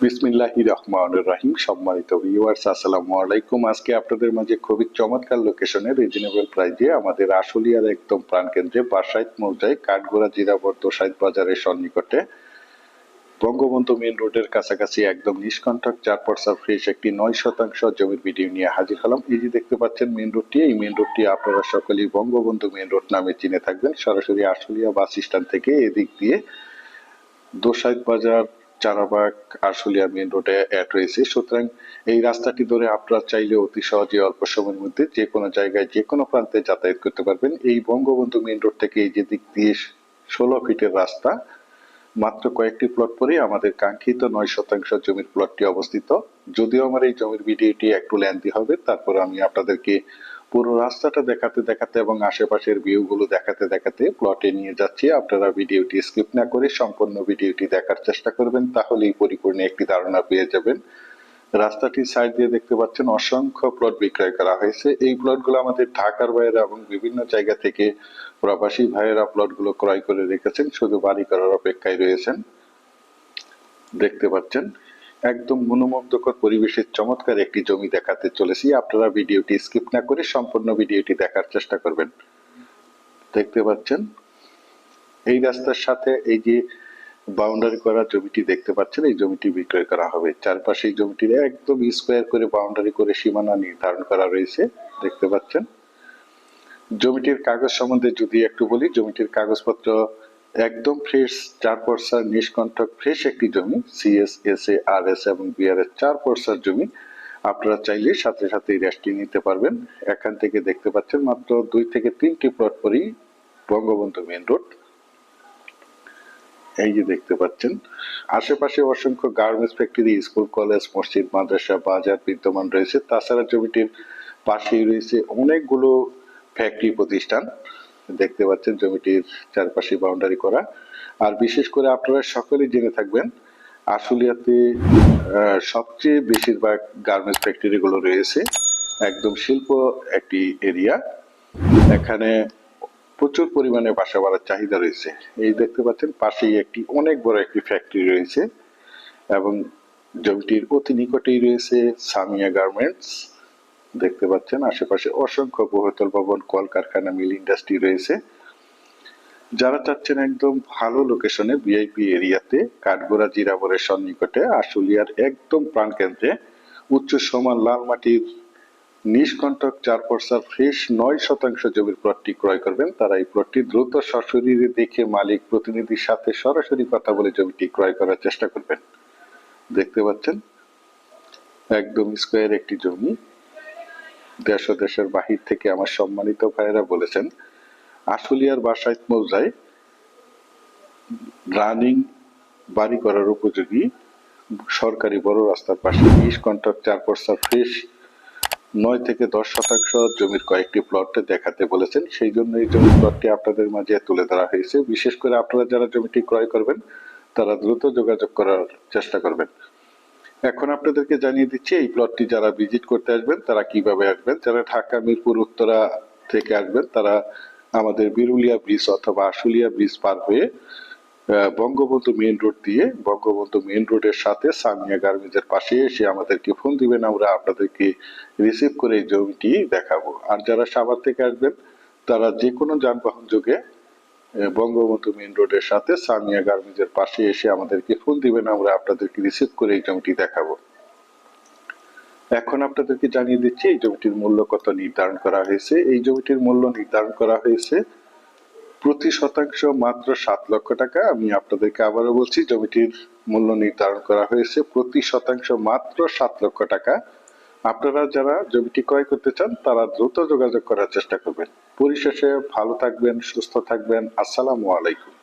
বিসমিল্লাহির রহমানির রহিম। সম্মানিত ভিউয়ার্স, আসসালামু আলাইকুম। আজকে আপনাদের মাঝে খুবই চমৎকার লোকেশনে রিজনেবল প্রাইজে আমাদের আশুলিয়ার একদম প্রাণকেন্দ্রে বাসাইত মৌজায় কাঠগোড়া জিরাবর দোসাইদ বাজারের সন্নিকটে বঙ্গবন্ধু মেইন রোডের কাছাকাছি একদম নিষ্কণ্টক 4% ফ্রেশ একটি 9% জমির ভিডিও নিয়ে হাজির হলাম। এই যে দেখতে পাচ্ছেন মেইন রোডটি, এই মেইন রোডটি আপনারা সকলেই বঙ্গবন্ধু মেইন রোড নামে চিনে থাকবেন। সরাসরি আশুলিয়া বাস স্ট্যান্ড থেকে এদিক দিয়ে দোসাইদ বাজার, চারাবাগ, আশুলিয়া মেইন রোডে অ্যাড রয়েছে। সুতরাং এই রাস্তাটি ধরে আপনারা চাইলে অতি সহজে অল্প সময়ের মধ্যে যে কোনো জায়গায় যে কোনো প্রান্তে যাতায়াত করতে পারবেন। এই বঙ্গবন্ধু মেইন রোড থেকে এই যে দিক দিয়ে 16 ফিটের রাস্তা, মাত্র কয়েকটি প্লট পরেই আমাদের কাঙ্ক্ষিত 9% জমির প্লটটি অবস্থিত। যদিও আমার এই জমির ভিডিওটি একটু লেন্থি হবে, তারপর আমি আপনাদেরকে পুরো রাস্তাটা দেখাতে দেখাতে এবং আশেপাশের ভিউগুলো দেখাতে দেখাতে প্লটে নিয়ে যাচ্ছি। আপনারা ভিডিওটি স্কিপ না করে সম্পূর্ণ ভিডিওটি দেখার চেষ্টা করবেন, তাহলেই পরিপূর্ণ একটি ধারণা পেয়ে যাবেন। রাস্তাটির সাইড দিয়ে দেখতে পাচ্ছেন অসংখ্য প্লট বিক্রয় করা হয়েছে। এই প্লটগুলো আমাদের ঢাকার ভাইয়েরা এবং বিভিন্ন জায়গা থেকে প্রবাসী ভাইয়েরা প্লটগুলো ক্রয় করে রেখেছেন, শুধু বাড়ি করার অপেক্ষায় রয়েছেন। দেখতে পাচ্ছেন একদম মনোমুগ্ধকর পরিবেশের চমৎকার একটি জমি দেখাতে চলেছি। আপনারা ভিডিওটি স্কিপ না করে সম্পূর্ণ ভিডিওটি দেখার চেষ্টা করবেন। দেখতে পাচ্ছেন এই রাস্তার সাথে এই যে বাউন্ডারি করা জমিটি দেখতে পাচ্ছেন, এই জমিটি বিক্রয় করা হবে। চারপাশে এই জমিটির একদম স্কোয়ার করে বাউন্ডারি করে সীমানা নির্ধারণ করা রয়েছে। দেখতে পাচ্ছেন জমিটির কাগজ সম্বন্ধে যদি একটু বলি, জমিটির কাগজপত্র একদম ফ্রেশ, 4% নিষ্কণ্টক ফ্রেশ একটি জমি। সিএস, এসএ, আরএস এবং বিআরএস 4% জমি। আপনারা চাইলে সাথে সাথে রেস্টটি নিতে পারবেন। এখান থেকে দেখতে পাচ্ছেন মাত্র 2 থেকে 3টি প্লট পরেই বঙ্গবন্ধু মেইন রোড। এই যে দেখতে পাচ্ছেন আশেপাশে অসংখ্য গার্মেন্টস ফ্যাক্টরি, স্কুল, কলেজ, মসজিদ, মাদ্রাসা, বাজার বিদ্যমান রয়েছে। তাছাড়া জমিটির পাশেই রয়েছে অনেকগুলো ফ্যাক্টরি প্রতিষ্ঠান। দেখতে পাচ্ছেন জমিটির চারপাশে বাউন্ডারি করা। আর বিশেষ করে আপনারা সকলেই জেনে থাকবেন আশুলিয়াতে সবচেয়ে বেশিরভাগ গার্মেন্টস ফ্যাক্টরি গুলো রয়েছে। একদম শিল্প একটি এরিয়া, এখানে প্রচুর পরিমাণে বাসা বাড়ার চাহিদা রয়েছে। এই দেখতে পাচ্ছেন পাশেই একটি অনেক বড় একটি ফ্যাক্টরি রয়েছে এবং জমিটির অতি নিকটেই রয়েছে সামিয়া গার্মেন্টস। দেখতে পাচ্ছেন আশেপাশে অসংখ্য বহুতল ভবন, কলকারখানা, মিল ইন্ডাস্ট্রি রয়েছে। যারা চাচ্ছেন একদম ভালো লোকেশনে ভিআইপি এরিয়াতে কাঠগোড়া জিরাবরের সন্নিকটে আশুলিয়ার একদম প্রাণকেন্দ্রে উচ্চ সমান লাল মাটির নিষ্কণ্টক 4% ফ্রেশ 9% জমির প্লটটি ক্রয় করবেন, তারা এই প্লটটি দ্রুত সশরীরে দেখে মালিক প্রতিনিধির সাথে সরাসরি কথা বলে জমিটি ক্রয় করার চেষ্টা করবেন। দেখতে পাচ্ছেন একদম স্কোয়ার একটি জমি। দেশ ও দেশের বাহির থেকে আমার সম্মানিত ভাইয়েরা বলেছেন আশুলিয়ার বাসাইত মৌজায় রানিং বাড়ি করার উপযোগী সরকারি বড় রাস্তার পাশে নিষ্কণ্টক 4% ফ্রেশ 9 থেকে 10% জমির কয়েকটি প্লট দেখাতে বলেছেন। সেই জন্য এই জমির প্লটটি আপনাদের মাঝে তুলে ধরা হয়েছে। বিশেষ করে আপনারা যারা জমিটি ক্রয় করবেন তারা দ্রুত যোগাযোগ করার চেষ্টা করবেন। এখন আপনাদেরকে জানিয়ে দিচ্ছি এই প্লটটি যারা ভিজিট করতে আসবেন তারা কিভাবে আসবেন। যারা ঢাকা মিরপুর উত্তরা থেকে আসবেন তারা আমাদের বিরুলিয়া ব্রিজ অথবা আশুলিয়া ব্রিজ পার হয়ে বঙ্গবন্ধু মেইন রোড দিয়ে বঙ্গবন্ধু মেইন রোডের সাথে সামিয়া গার্মেন্টসের পাশে এসে আমাদেরকে ফোন দিবেন, আমরা আপনাদেরকে রিসিভ করে এই জমিটি দেখাবো। আর যারা সাভার থেকে আসবেন তারা যে কোনো যানবাহন যোগে বঙ্গবন্ধু মেইন রোডের সাথে সামিয়া গার্মেন্টসের পাশে এসে আমাদেরকে ফোন দিবেন, আমরা আপনাদেরকে রিসিভ করে এই জমিটি দেখাবো। এখন আপনাদেরকে জানিয়ে দিচ্ছি এই জমিটির মূল্য কত নির্ধারণ করা হয়েছে। এই জমিটির মূল্য নির্ধারণ করা হয়েছে প্রতি শতাংশ মাত্র 7 লক্ষ টাকা। আমি আপনাদেরকে আবারও বলছি জমিটির মূল্য নির্ধারণ করা হয়েছে প্রতি শতাংশ মাত্র 7 লক্ষ টাকা। আপনারা যারা জমিটি ক্রয় করতে চান তারা দ্রুত যোগাযোগ করার চেষ্টা করবেন। পরিশেষে ভালো থাকবেন, সুস্থ থাকবেন। আসসালামু আলাইকুম।